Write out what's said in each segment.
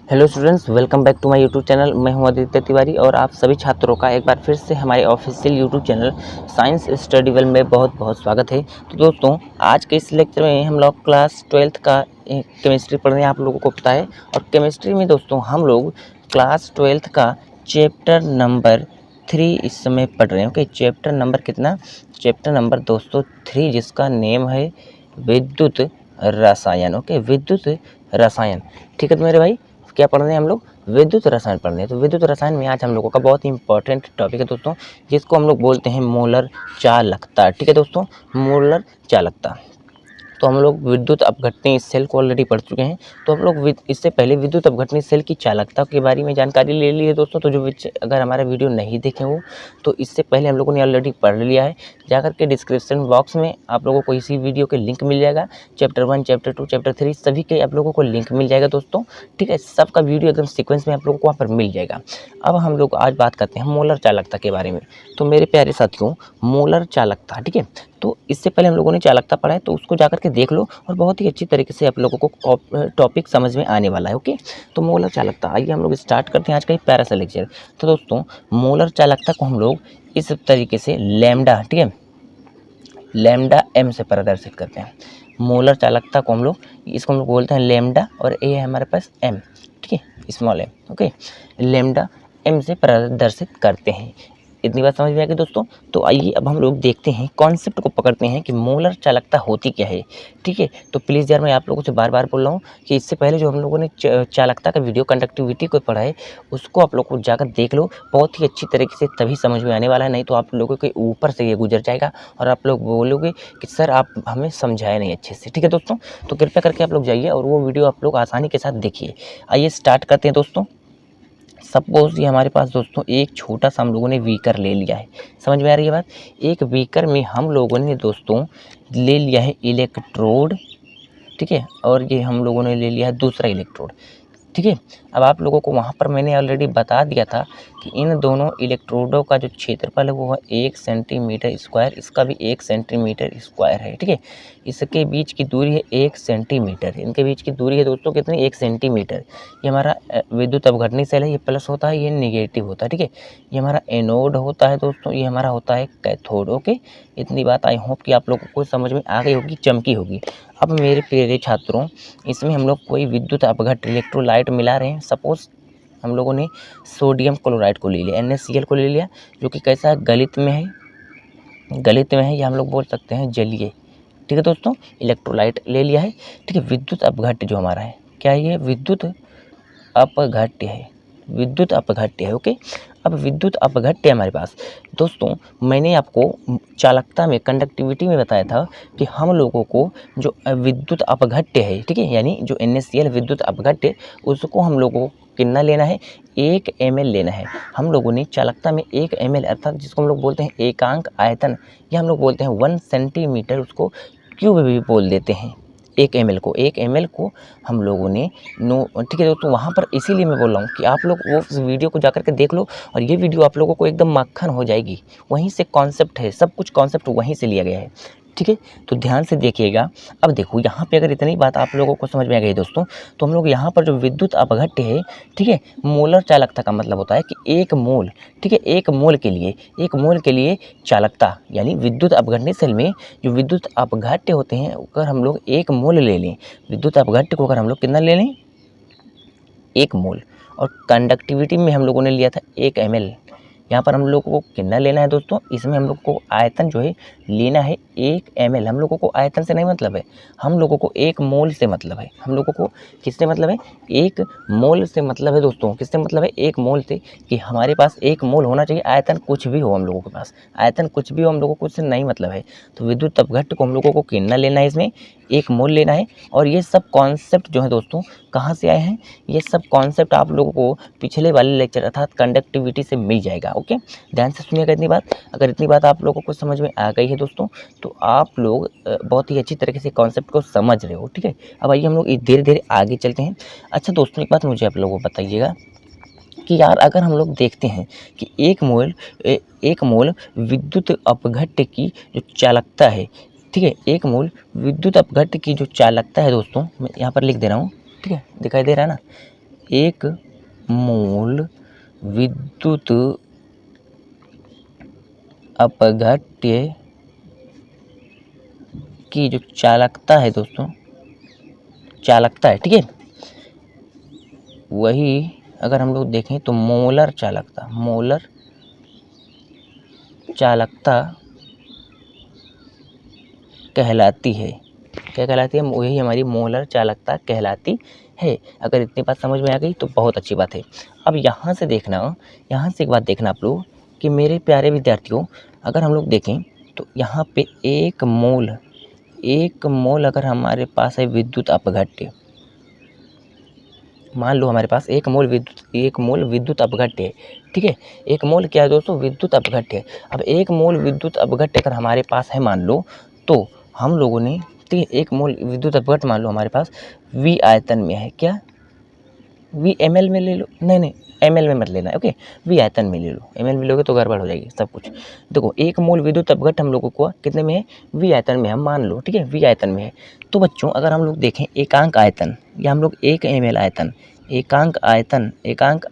Hello students, welcome back to my YouTube channel. मैं हूं आदित्य तिवारी और आप सभी छात्रों का एक बार फिर से हमारे official YouTube channel science study well में बहुत बहुत स्वागत है। तो दोस्तों, आज के इस लेक्चर में हम लोग क्लास 12th का केमिस्ट्री पढ़ रहे हैं, आप लोगों को पता है। और केमिस्ट्री में दोस्तों हम लोग क्लास 12th का चैप्टर नंबर 3 इस समय पढ़ रहे हैं। ओके, चैप्टर नंबर कितना? चैप्टर नंबर दोस्तों 3, जिसका नेम है विद्युत रसायन। ओके, विद्युत रसायन। ठीक है तो मेरे भाई, क्या पढ़ रहे हैं हम लोग? विद्युत रसायन पढ़ रहे हैं। तो विद्युत रसायन में आज हम लोगों का बहुत ही इंपॉर्टेंट टॉपिक है दोस्तों, जिसको हम लोग बोलते हैं मोलर चालकता। ठीक है दोस्तों, मोलर चालकता। तो हम लोग विद्युत अपघटनी सेल को ऑलरेडी पढ़ चुके हैं। तो हम लोग इससे पहले विद्युत अपघटनी सेल की चालकता के बारे में जानकारी ले ली है दोस्तों। तो जो अगर हमारा वीडियो नहीं देखे हो तो इससे पहले हम लोगों ने ऑलरेडी पढ़ लिया है। जाकर के डिस्क्रिप्शन बॉक्स में आप लोगों को इसी वीडियो के लिंक मिल जाएगा। चैप्टर 1, चैप्टर 2, चैप्टर 3 सभी के आप लोगों को लिंक मिल जाएगा दोस्तों। ठीक है, सबका वीडियो एकदम सीक्वेंस में आप लोगों को वहाँ पर मिल जाएगा। अब हम लोग आज बात करते हैं मोलर चालकता के बारे में। तो मेरे प्यारे साथियों, मोलर चालकता, ठीक है, तो इससे पहले हम लोगों ने चालकता पढ़ा है, तो उसको जाकर के देख लो और बहुत ही अच्छी तरीके से आप लोगों को टॉपिक समझ में आने वाला है। ओके, तो मोलर चालकता, आइए हम लोग स्टार्ट करते हैं आज का ये प्यारा सा लेक्चर। तो दोस्तों, मोलर चालकता को हम लोग इस तरीके से लैम्डा, ठीक है, लैम्डा एम से प्रदर्शित करते हैं। मोलर चालकता को हम लोग इसको हम लोग बोलते हैं लैम्डा, और ये है हमारे पास एम, ठीक है, small M. Okay, lambda M से प्रदर्शित करते हैं। इतनी बात समझ में आ गई दोस्तों। तो आइए अब हम लोग देखते हैं, कॉन्सेप्ट को पकड़ते हैं कि मोलर चालकता होती क्या है। ठीक है, तो प्लीज़ यार, मैं आप लोगों से बार बार बोल रहा हूँ कि इससे पहले जो हम लोगों ने चालकता का वीडियो कंडक्टिविटी को पढ़ा है, उसको आप लोग को जाकर देख लो। बहुत ही अच्छी तरीके से तभी समझ में आने वाला है, नहीं तो आप लोगों के ऊपर से ये गुजर जाएगा और आप लोग बोलोगे कि सर आप हमें समझाए नहीं अच्छे से। ठीक है दोस्तों, तो कृपया करके आप लोग जाइए और वो वीडियो आप लोग आसानी के साथ देखिए। आइए स्टार्ट करते हैं दोस्तों। सपोज ये हमारे पास दोस्तों एक छोटा सा हम लोगों ने बीकर ले लिया है। समझ में आ रही है बात? एक बीकर में हम लोगों ने दोस्तों ले लिया है इलेक्ट्रोड, ठीक है, और ये हम लोगों ने ले लिया है दूसरा इलेक्ट्रोड। ठीक है, अब आप लोगों को वहाँ पर मैंने ऑलरेडी बता दिया था कि इन दोनों इलेक्ट्रोडों का जो क्षेत्रफल है वो है 1 सेंटीमीटर स्क्वायर, इसका भी 1 सेंटीमीटर स्क्वायर है। ठीक है, इसके बीच की दूरी है 1 सेंटीमीटर, इनके बीच की दूरी है दोस्तों कितनी? 1 सेंटीमीटर। ये हमारा विद्युत अपघटनी सेल है, ये प्लस होता है, ये निगेटिव होता है। ठीक है, ये हमारा एनोड होता है दोस्तों, ये हमारा होता है कैथोड। ओके, इतनी बात आई होप कि आप लोगों को समझ में आ गई होगी, चमकी होगी। अब मेरे प्यारे छात्रों, इसमें हम लोग कोई विद्युत अपघट इलेक्ट्रोलाइट मिला रहे हैं। सपोज हम लोगों ने सोडियम क्लोराइड को ले लिया, NaCl को ले लिया, जो कि कैसा है? गलित में है, गलित में है, या हम लोग बोल सकते हैं जलीय। ठीक है दोस्तों, इलेक्ट्रोलाइट ले लिया है। ठीक है, विद्युत अपघट्य जो हमारा है, क्या ये विद्युत अपघट्य है? विद्युत अपघट्य है। ओके, अब विद्युत अपघट्य हमारे पास दोस्तों, मैंने आपको चालकता में कंडक्टिविटी में बताया था कि हम लोगों को जो विद्युत अपघट्य है, ठीक है, यानी जो NaCl विद्युत अपघट्य, उसको हम लोगों को कितना लेना है? 1 ml लेना है। हम लोगों ने चालकता में 1 ml, अर्थात जिसको हम लोग बोलते हैं एकांक आयतन, या हम लोग बोलते हैं 1 सेंटीमीटर, उसको क्यूब भी बोल देते हैं। 1 ml को हम लोगों ने ठीक है दोस्तों, वहाँ पर इसीलिए मैं बोल रहा हूँ कि आप लोग वो वीडियो को जाकर के देख लो, और ये वीडियो आप लोगों को एकदम मक्खन हो जाएगी। वहीं से कॉन्सेप्ट है, सब कुछ कॉन्सेप्ट वहीं से लिया गया है। ठीक है, तो ध्यान से देखिएगा। अब देखो, यहाँ पे अगर इतनी बात आप लोगों को समझ में आ गई दोस्तों, तो हम लोग यहाँ पर जो विद्युत अपघट्य है, ठीक है, मोलर चालकता का मतलब होता है कि 1 मोल, ठीक है, 1 मोल के लिए, 1 मोल के लिए चालकता, यानी विद्युत अपघटनी सेल में जो विद्युत अपघट्य होते हैं, अगर हम लोग 1 मोल ले लें, विद्युत अपघट्य को अगर हम लोग कितना ले लें? 1 मोल। और कंडक्टिविटी में हम लोगों ने लिया था 1 ml। यहाँ पर हम लोगों को कितना लेना है दोस्तों? इसमें हम लोग को आयतन जो है लेना है 1 ml। हम लोगों को आयतन से नहीं मतलब है, हम लोगों को 1 मोल से मतलब है। हम लोगों को किससे मतलब है? 1 मोल से मतलब है दोस्तों। किससे मतलब है? 1 मोल से, कि हमारे पास 1 मोल होना चाहिए। आयतन कुछ भी हो हम लोगों के पास, आयतन कुछ भी हो, हम लोगों को उससे नहीं मतलब है। तो विद्युत अपघट्य को हम लोगों को कितना लेना है? इसमें 1 मोल लेना है। और ये सब कॉन्सेप्ट जो है दोस्तों कहाँ से आए हैं? ये सब कॉन्सेप्ट आप लोगों को पिछले वाले लेक्चर अर्थात कंडक्टिविटी से मिल जाएगा। ओके, ध्यान से सुनिएगा इतनी बात। अगर इतनी बात आप लोगों को समझ में आ गई है दोस्तों, तो आप लोग बहुत ही अच्छी तरीके से कॉन्सेप्ट को समझ रहे हो। ठीक है, अब आइए हम लोग धीरे धीरे आगे चलते हैं। अच्छा दोस्तों, एक बात मुझे आप लोगों को बताइएगा कि यार, अगर हम लोग देखते हैं कि 1 मोल विद्युत अपघट्य की जो चालकता है, ठीक है, 1 मोल विद्युत अपघट्य की जो चालकता है दोस्तों, मैं यहाँ पर लिख दे रहा हूँ। ठीक है, दिखाई दे रहा है ना? एक मोल विद्युत अपघट्य की जो चालकता है दोस्तों, चालकता है, ठीक है, वही अगर हम लोग देखें तो मोलर चालकता कहलाती है। क्या कहलाती है? वही हमारी मोलर चालकता कहलाती है। अगर इतनी बात समझ में आ गई तो बहुत अच्छी बात है। अब यहाँ से एक बात देखना आप लोग कि मेरे प्यारे विद्यार्थियों, अगर हम लोग देखें तो यहाँ पे एक मोल अगर हमारे पास है विद्युत अपघट्य, मान लो हमारे पास एक मोल विद्युत अपघट्य है, ठीक है। एक मोल क्या है दोस्तों? विद्युत अपघट्य है। अब एक मोल विद्युत अपघट्य अगर हमारे पास है मान लो, तो हम लोगों ने, ठीक है, एक मोल विद्युत अपघट्य मान लो हमारे पास V आयतन में है। क्या? V ml में ले लो, नहीं ml में मत लेना, ओके, V आयतन में ले लो। ml में लोगे तो गड़बड़ हो जाएगी सब कुछ। देखो, एक मोल विद्युत अपघट्य हम लोगों को कितने में है? V आयतन में, हम मान लो, ठीक है, V आयतन में है। तो बच्चों अगर हम लोग देखें एकांक आयतन, या हम लोग 1 ml आयतन, एकांक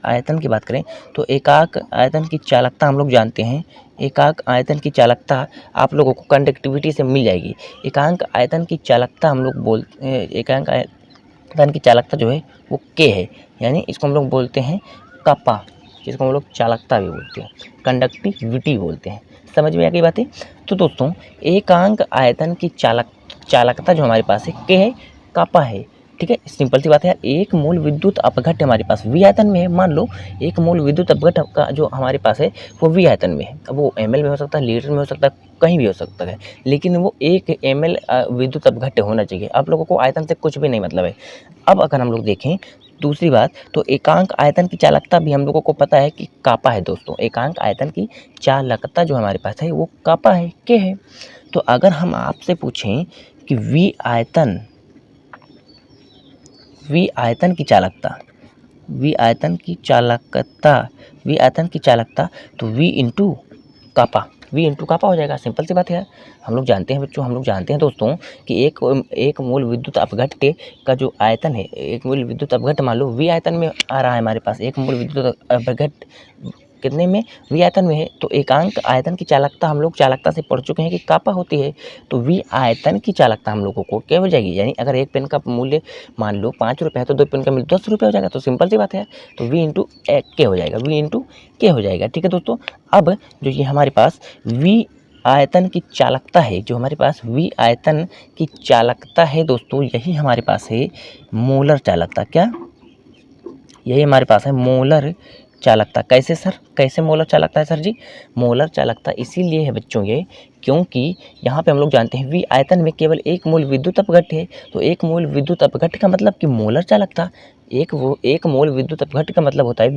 आयतन की बात करें तो एकांक आयतन की चालकता हम लोग जानते हैं। एकांक आयतन की चालकता आप लोगों को कंडक्टिविटी से मिल जाएगी। एकांक आयतन की चालकता हम लोग एकांक आयतन की चालकता जो है वो K है, यानी इसको हम लोग बोलते हैं कपा, जिसको हम लोग चालकता भी बोलते हैं, कंडक्टिविटी बोलते हैं। समझ में आ गई बातें? तो दोस्तों एकांक आयतन की चालकता जो हमारे पास है K है, कपा है, ठीक है। सिंपल सी बात है यार। एक मोल विद्युत अपघट्य हमारे पास V आयतन में है, मान लो एक मोल विद्युत अपघट्य का जो हमारे पास है वो V आयतन में है। अब वो ml में हो सकता है, लीटर में हो सकता है, कहीं भी हो सकता है, लेकिन वो 1 ml विद्युत अपघट्य होना चाहिए। आप लोगों को आयतन से कुछ भी नहीं मतलब है। अब अगर हम लोग देखें दूसरी बात, तो एकांक आयतन की चालकता भी हम लोगों को पता है कि कापा है दोस्तों। एकांक आयतन की चालकता जो हमारे पास है वो कापा है, K है। तो अगर हम आपसे पूछें कि V आयतन की चालकता तो V इंटू कापा हो जाएगा। सिंपल सी बात है यार। हम लोग जानते हैं बच्चों, हम लोग जानते हैं दोस्तों कि एक मोल विद्युत अपघट्य का जो आयतन है, एक मोल विद्युत अपघट्य मान लो V आयतन में आ रहा है हमारे पास, एक मोल विद्युत अपघट्य कितने में? V आयतन में है। तो एकांक आयतन की चालकता हम लोग चालकता से पढ़ चुके हैं कि कापा होती है। तो V आयतन की चालकता हम लोगों को क्या हो जाएगी? यानी अगर एक पेन का मूल्य मान लो 5 रुपये है तो 2 पेन का मूल्य 10 रुपये हो जाएगा। तो सिंपल सी बात है, तो V इंटू K हो जाएगा, ठीक है दोस्तों। अब जो ये हमारे पास V आयतन की चालकता है, जो हमारे पास V आयतन की चालकता है दोस्तों, यही हमारे पास है मोलर चालकता। क्या? यही हमारे पास है मोलर चालकता। कैसे सर? कैसे मोलर चालकता है सर जी? मोलर चालकता इसीलिए है बच्चों ये, क्योंकि यहाँ पे हम लोग जानते हैं V आयतन में केवल एक मोल विद्युत अपघट्य है। तो एक मोल विद्युत अपघट्य का मतलब कि मोलर चालकता। एक मोल विद्युत अपघट्य का मतलब होता है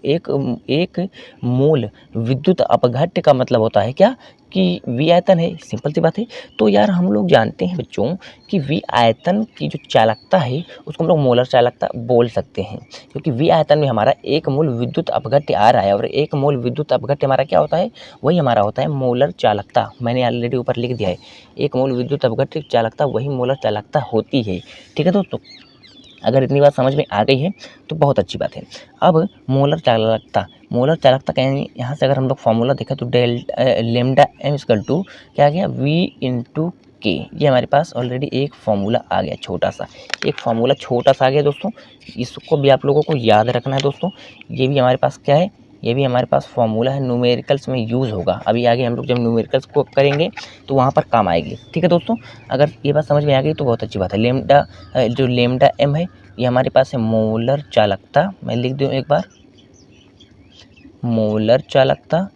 एक मोल विद्युत अपघट्य का मतलब होता है क्या? कि V आयतन है। सिंपल सी बात है। तो यार हम लोग जानते हैं बच्चों कि V आयतन की जो चालकता है उसको हम लोग मोलर चालकता बोल सकते हैं, क्योंकि V आयतन में हमारा एक मोल विद्युत अपघट्य आ रहा है, और एक मोल विद्युत अपघट्य हमारा क्या होता है? वही हमारा होता है मोलर चालकता। मैंने ऑलरेडी ऊपर लिख दिया है, एक मोल विद्युत अपघट्य चालकता वही मोलर चालकता होती है, ठीक है दोस्तों। अगर इतनी बात समझ में आ गई है तो बहुत अच्छी बात है। अब मोलर चालकता का यहाँ से अगर हम लोग फॉर्मूला देखें तो लेमडा m इक्वल टू क्या आ गया? V into K। ये हमारे पास ऑलरेडी एक फॉर्मूला आ गया, छोटा सा आ गया दोस्तों। इसको भी आप लोगों को याद रखना है दोस्तों। ये भी हमारे पास क्या है? ये भी हमारे पास फॉर्मूला है, न्यूमेरिकल्स में यूज़ होगा। अभी आगे हम लोग जब न्यूमेरिकल्स को करेंगे तो वहाँ पर काम आएगी, ठीक है दोस्तों। अगर ये बात समझ में आ गई तो बहुत अच्छी बात है। जो लेमडा m है ये हमारे पास है मोलर चालकता। मैं लिख दूँ एक बार, मोलर चालकता,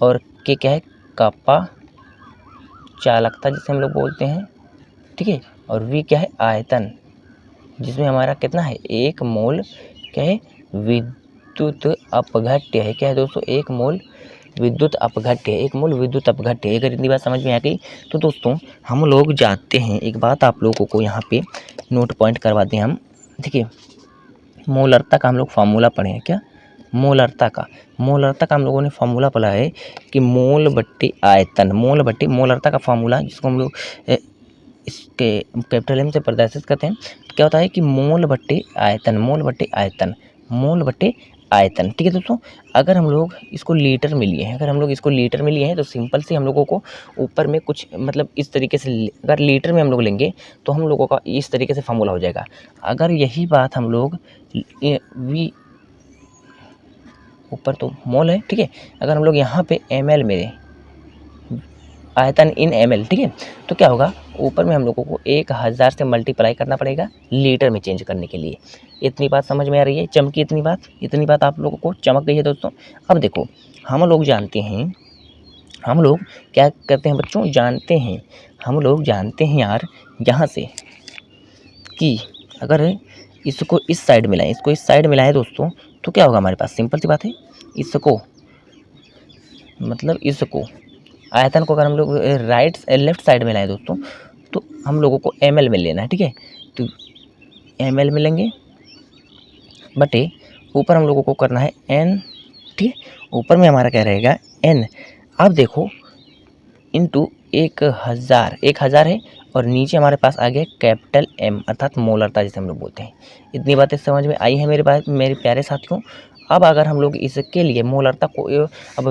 और K क्या है? कपा चालकता जिसे हम लोग बोलते हैं, ठीक है। और V क्या है? आयतन, जिसमें हमारा कितना है? एक मोल क्या है? विद्युत अपघट्य है। क्या है दोस्तों? एक मोल विद्युत अपघट्य। अगर इतनी बात समझ में आ गई तो दोस्तों हम लोग जानते हैं एक बात, आप लोगों को यहाँ पे नोट पॉइंट करवा दें हम, ठीक है। मोलरता का हम लोग फार्मूला पढ़े हैं। क्या? मोलरता का हम लोगों ने फार्मूला पढ़ा है कि मोल बट्टी आयतन। मोलरता का फार्मूला जिसको हम लोग इसके कैपिटल एम से प्रदर्शित करते हैं तो क्या होता है कि मोल बट्टे आयतन, मोल बट्टे आयतन, मोल बट्टे आयतन। ठीक है दोस्तों, अगर हम लोग इसको लीटर में लिए हैं, अगर हम लोग इसको लीटर में लिए हैं तो सिंपल से हम लोगों को ऊपर में कुछ मतलब इस तरीके से अगर लीटर में हम लोग लेंगे तो हम लोगों का इस तरीके से फार्मूला हो जाएगा। अगर यही बात हम लोग वी ऊपर तो मोल है, ठीक है, अगर हम लोग यहाँ पे ml में आयतन इन ml, ठीक है, तो क्या होगा, ऊपर में हम लोगों को 1000 से मल्टीप्लाई करना पड़ेगा लीटर में चेंज करने के लिए। इतनी बात समझ में आ रही है? चमकी इतनी बात आप लोगों को चमक गई है दोस्तों। अब देखो, हम लोग जानते हैं, हम लोग क्या करते हैं बच्चों, जानते हैं, हम लोग जानते हैं यार यहाँ से कि अगर इसको इस साइड मिलाएं, इसको इस साइड मिलाएं दोस्तों, तो क्या होगा हमारे पास, सिंपल सी बात है, इसको मतलब इसको आयतन को अगर हम लोग लेफ्ट साइड में लाएं दोस्तों तो हम लोगों को ml में लेना है। ठीक है, तो ml में लेंगे बटे ऊपर हम लोगों को करना है n, ठीक है, ऊपर में हमारा क्या रहेगा n। अब देखो इंटू 1000 है और नीचे हमारे पास आ गया कैपिटल M अर्थात मोलरता जिसे हम लोग बोलते हैं। इतनी बातें समझ में आई है मेरे प्यारे साथियों। अब अगर हम लोग इसके लिए मोलरता को अब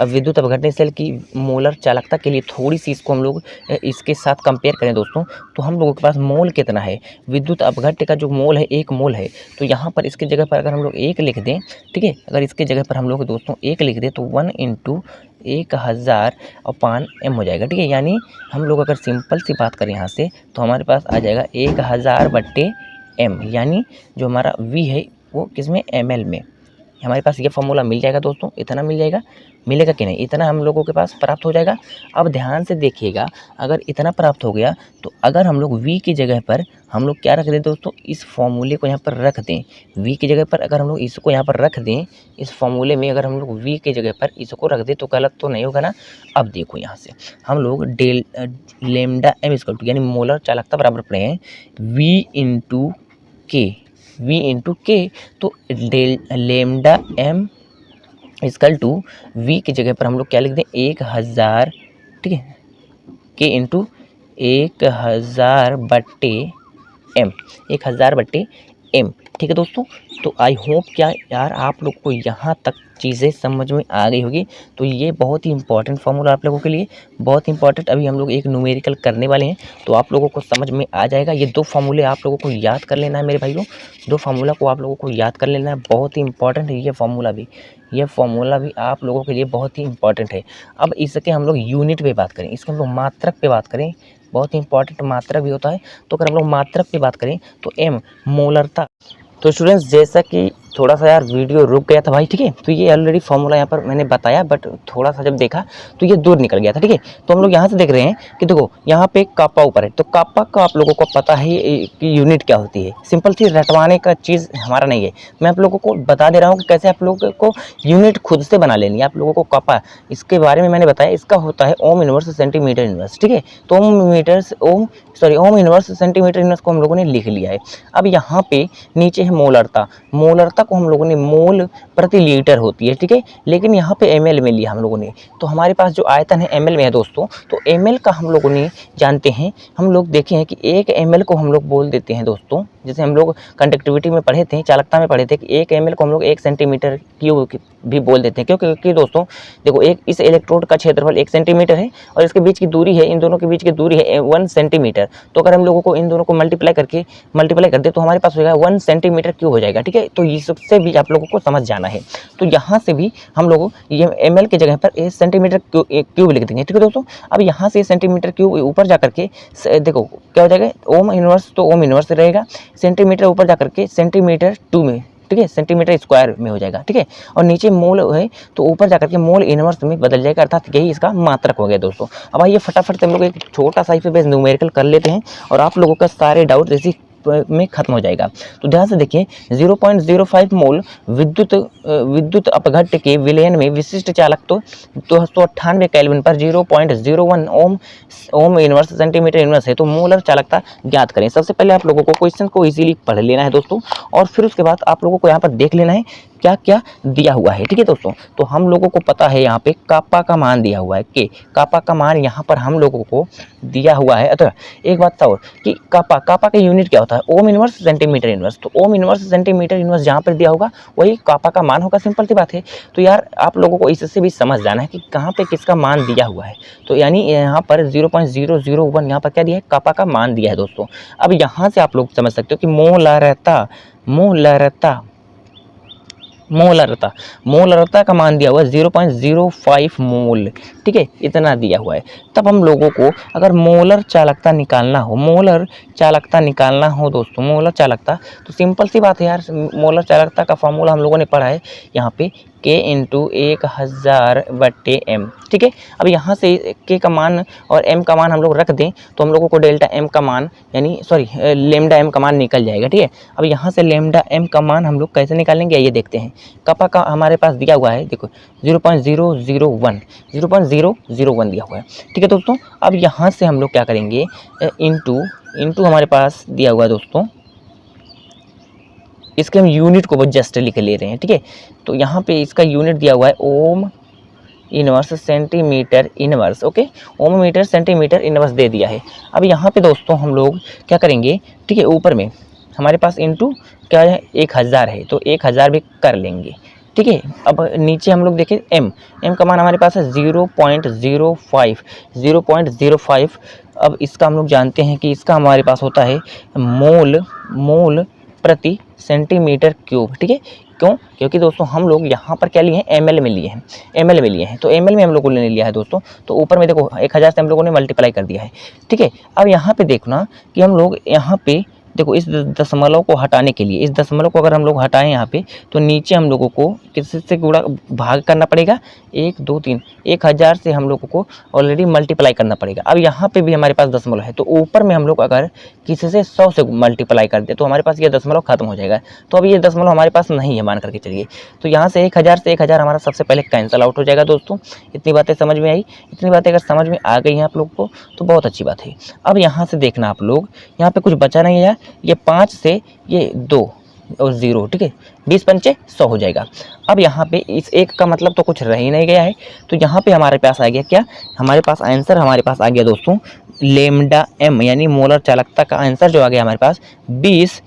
विद्युत अपघटन सेल की मोलर चालकता के लिए थोड़ी सी इसको हम लोग इसके साथ कंपेयर करें दोस्तों, तो हम लोगों के पास मोल कितना है, विद्युत अपघट्य का जो मोल है 1 मोल है। तो यहाँ पर इसकी जगह पर अगर हम लोग 1 लिख दें, ठीक है, अगर इसकी जगह पर हम लोग दोस्तों 1 लिख दें तो 1 × 1000/m हो जाएगा। ठीक है, यानी हम लोग अगर सिंपल सी बात करें यहाँ से तो हमारे पास आ जाएगा 1000/m, यानी जो हमारा v है वो किस में, ml में। हमारे पास ये फॉर्मूला मिल जाएगा दोस्तों, इतना मिल जाएगा, मिलेगा कि नहीं, इतना हम लोगों के पास प्राप्त हो जाएगा। अब ध्यान से देखिएगा, अगर इतना प्राप्त हो गया तो अगर हम लोग v की जगह पर हम लोग क्या रख दें दोस्तों, इस फॉर्मूले को यहाँ पर रख दें, v की जगह पर अगर हम लोग इसको यहाँ पर रख दें, इस फॉर्मूले में अगर हम लोग v की जगह पर इसको रख दें तो गलत तो नहीं होगा ना। अब देखो यहाँ से हम लोग लेमडा m इक्वल टू यानी मोलर चालकता बराबर पड़े हैं v इंटू के, तो lambda m equal to v की जगह पर हम लोग क्या लिख दें 1000, ठीक है, के इंटू 1000/m, 1000/m। ठीक है दोस्तों, तो आई होप क्या यार आप लोग को यहाँ तक चीज़ें समझ में आ गई होगी। तो ये बहुत ही इंपॉर्टेंट फार्मूला आप लोगों के लिए, बहुत इंपॉर्टेंट। अभी हम लोग एक न्यूमेरिकल करने वाले हैं तो आप लोगों को समझ में आ जाएगा। ये 2 फार्मूले आप लोगों को याद कर लेना है मेरे भाइयों, 2 फार्मूला को आप लोगों को याद कर लेना है, बहुत ही इंपॉर्टेंट है ये फार्मूला भी आप लोगों के लिए बहुत ही इंपॉर्टेंट है। अब इसके हम लोग यूनिट पे बात करें, इसके हम लोग मात्रक पे बात करें, बहुत ही इंपॉर्टेंट मात्रक भी होता है। तो अगर हम लोग मात्रक पे बात करें तो m मोलरता। तो स्टूडेंट्स जैसा कि थोड़ा सा यार वीडियो रुक गया था भाई, ठीक है, तो ये ऑलरेडी फॉर्मूला यहाँ पर मैंने बताया, बट थोड़ा सा जब देखा तो ये दूर निकल गया था। ठीक है, तो हम लोग यहाँ से देख रहे हैं कि देखो यहाँ पे कापा ऊपर है, तो कापा का आप लोगों को पता है कि यूनिट क्या होती है। सिंपल सी रटवाने का चीज़ हमारा नहीं है, मैं आप लोगों को बता दे रहा हूँ कि कैसे आप लोगों को यूनिट खुद से बना लेनी है। आप लोगों को कापा इसके बारे में मैंने बताया, इसका होता है ओम इनवर्स सेंटीमीटर इनवर्स। ठीक है, तो ओम इनवर्स सेंटीमीटर इनवर्स को हम लोगों ने लिख लिया है। अब यहाँ पे नीचे है मोलरता, मोलरता को हम लोगों ने मोल प्रति लीटर होती है, ठीक है, लेकिन यहाँ पे ml में लिया हम लोगों ने। तो हमारे पास जो आयतन है ml में है दोस्तों, तो ml का हम लोगों ने जानते हैं, हम लोग देखे हैं कि 1 ml को हम लोग बोल देते हैं दोस्तों, जैसे हम लोग कंडक्टिविटी में पढ़े थे, चालकता में पढ़े थे कि 1 ml को हम लोग 1 सेंटीमीटर क्यूब भी बोल देते हैं। क्योंकि दोस्तों देखो, एक इस इलेक्ट्रोड का क्षेत्रफल 1 सेंटीमीटर है और इसके बीच की दूरी है, इन दोनों के बीच की दूरी है 1 सेंटीमीटर। तो अगर हम लोगों को इन दोनों को मल्टीप्लाई कर दे तो हमारे पास हो जाएगा 1 सेंटीमीटर क्यूब हो जाएगा। ठीक है, तो इससे भी आप लोगों को समझ जाना है। तो यहाँ से भी हम लोग ये ml की जगह पर 1 सेंटीमीटर क्यूब लिख देंगे। ठीक है दोस्तों, अब यहाँ से सेंटीमीटर क्यूब ऊपर जा करके देखो क्या हो जाएगा, ओम इनवर्स तो ओम इनवर्स रहेगा, सेंटीमीटर ऊपर जा करके सेंटीमीटर 2 में, ठीक है, सेंटीमीटर स्क्वायर में हो जाएगा। ठीक है, और नीचे मोल है तो ऊपर जाकर के मोल इनवर्स में बदल जाएगा, अर्थात यही इसका मात्रक हो गया दोस्तों। अब आइए फटाफट से हम लोग एक छोटा सा इस पे बेस न्यूमेरिकल कर लेते हैं और आप लोगों का सारे डाउट इसी में खत्म हो जाएगा। तो ध्यान से देखिए, 0.05 मोल विद्युत अपघट्य के विलयन में विशिष्ट चालक तो 298 केल्विन पर 0.01 ओम इनवर्स सेंटीमीटर इनवर्स है। तो मोलर चालकता ज्ञात करें। सबसे पहले आप लोगों को क्वेश्चन को इजीली पढ़ लेना है दोस्तों, और फिर उसके बाद आप लोगों को यहाँ पर देख लेना है क्या क्या दिया हुआ है। ठीक है दोस्तों, तो हम लोगों को पता है यहाँ पे कापा का मान दिया हुआ है, के कापा का मान यहाँ पर हम लोगों को दिया हुआ है। अतः एक बात था और कि कापा का यूनिट क्या होता है, ओम इनवर्स सेंटीमीटर इनवर्स। तो ओम इनवर्स सेंटीमीटर इनवर्स जहाँ पर दिया होगा वही कापा का मान होगा, सिंपल सी बात है। तो यार आप लोगों को इससे भी समझ जाना है कि कहाँ पे किसका मान दिया हुआ है। तो यानी यहाँ पर 0.001 यहाँ पर क्या दिया है, कापा का मान दिया है दोस्तों। अब यहाँ से आप लोग समझ सकते हो कि मोलरता का मान दिया हुआ है 0.05 मोल। ठीक है, इतना दिया हुआ है। तब हम लोगों को अगर मोलर चालकता निकालना हो दोस्तों, मोलर चालकता, तो सिंपल सी बात है यार, मोलर चालकता का फॉर्मूला हम लोगों ने पढ़ा है यहाँ पे K × 1000/m। ठीक है, अब यहाँ से K का मान और M का मान हम लोग रख दें तो हम लोगों को डेल्टा M का मान लेमडा M का मान निकल जाएगा। ठीक है, अब यहाँ से लेमडा M का मान हम लोग कैसे निकालेंगे ये देखते हैं। कपा का हमारे पास दिया हुआ है, देखो 0.001 दिया हुआ है। ठीक है दोस्तों, अब यहाँ से हम लोग क्या करेंगे, इंटू हमारे पास दिया हुआ है दोस्तों, इसके हम यूनिट को जस्ट लिख ले रहे हैं। ठीक है, तो यहाँ पे इसका यूनिट दिया हुआ है ohm inverse centimetre inverse. Okay, ohm metre centimetre inverse दे दिया है। अब यहाँ पे दोस्तों हम लोग क्या करेंगे, ठीक है, ऊपर में हमारे पास इंटू क्या है 1000 है, तो 1000 भी कर लेंगे। ठीक है, अब नीचे हम लोग देखें एम का मान हमारे पास है 0.05। अब इसका हम लोग जानते हैं कि इसका हमारे पास होता है मोल प्रति सेंटीमीटर क्यूब। ठीक है, क्यों, क्योंकि दोस्तों हम लोग यहाँ पर क्या लिए हैं, एमएल में लिए हैं। तो एमएल में हम लोगों ने लिया है दोस्तों। तो ऊपर में देखो 1000 से हम लोगों ने मल्टीप्लाई कर दिया है। ठीक है, अब यहाँ पे देखना कि हम लोग यहाँ पे देखो इस दशमलव को हटाने के लिए, इस दशमलव को अगर हम लोग हटाएं यहाँ पे, तो नीचे हम लोगों को किससे गुणा भाग करना पड़ेगा, 1 2 3, 1000 से हम लोगों को ऑलरेडी मल्टीप्लाई करना पड़ेगा। अब यहाँ पे भी हमारे पास दशमलव है, तो ऊपर में हम लोग अगर किसी से 100 से मल्टीप्लाई कर दे तो हमारे पास ये दशमलव खत्म हो जाएगा। तो अब ये दशमलव हमारे पास नहीं है मान करके चलिए, तो यहाँ से 1000 से 1000 हमारा सबसे पहले कैंसिल आउट हो जाएगा दोस्तों। इतनी बातें समझ में आई, इतनी बातें अगर समझ में आ गई हैं आप लोग को तो बहुत अच्छी बात है। अब यहाँ से देखना आप लोग, यहाँ पे कुछ बचा नहीं है, ये 5 से ये 2 और 0। ठीक है, 20 पंचे 100 हो जाएगा। अब यहाँ पे इस एक का मतलब तो कुछ रह ही नहीं गया है, तो यहाँ पे हमारे पास आ गया क्या, हमारे पास आंसर हमारे पास आ गया दोस्तों लेमडा M, यानी मोलर चालकता का आंसर जो आ गया हमारे पास 20,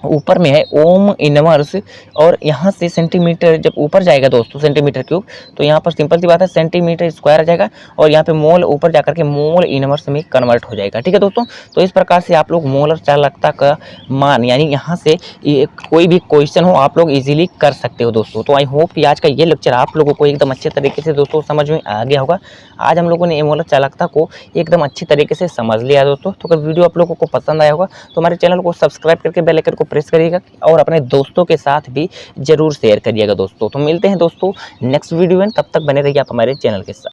ऊपर में है ओम इनवर्स, और यहाँ से सेंटीमीटर जब ऊपर जाएगा दोस्तों सेंटीमीटर क्यूब, तो यहाँ पर सिंपल सी बात है सेंटीमीटर स्क्वायर आ जाएगा, और यहाँ पे मोल ऊपर जाकर के मोल इनवर्स में कन्वर्ट हो जाएगा। ठीक है दोस्तों, तो इस प्रकार से आप लोग मोलर चालकता का मान, यानी यहाँ से कोई भी क्वेश्चन हो आप लोग इजीली कर सकते हो दोस्तों। तो आई होप कि आज का ये लेक्चर आप लोगों को एकदम अच्छे तरीके से दोस्तों समझ में आ गया होगा। आज हम लोगों ने मोलर चालकता को एकदम अच्छी तरीके से समझ लिया दोस्तों। तो अगर वीडियो आप लोगों को पसंद आया होगा तो हमारे चैनल को सब्सक्राइब करके बेल आइकन को प्रेस करिएगा, और अपने दोस्तों के साथ भी जरूर शेयर करिएगा दोस्तों। तो मिलते हैं दोस्तों नेक्स्ट वीडियो में, तब तक बने रहिए आप हमारे चैनल के साथ।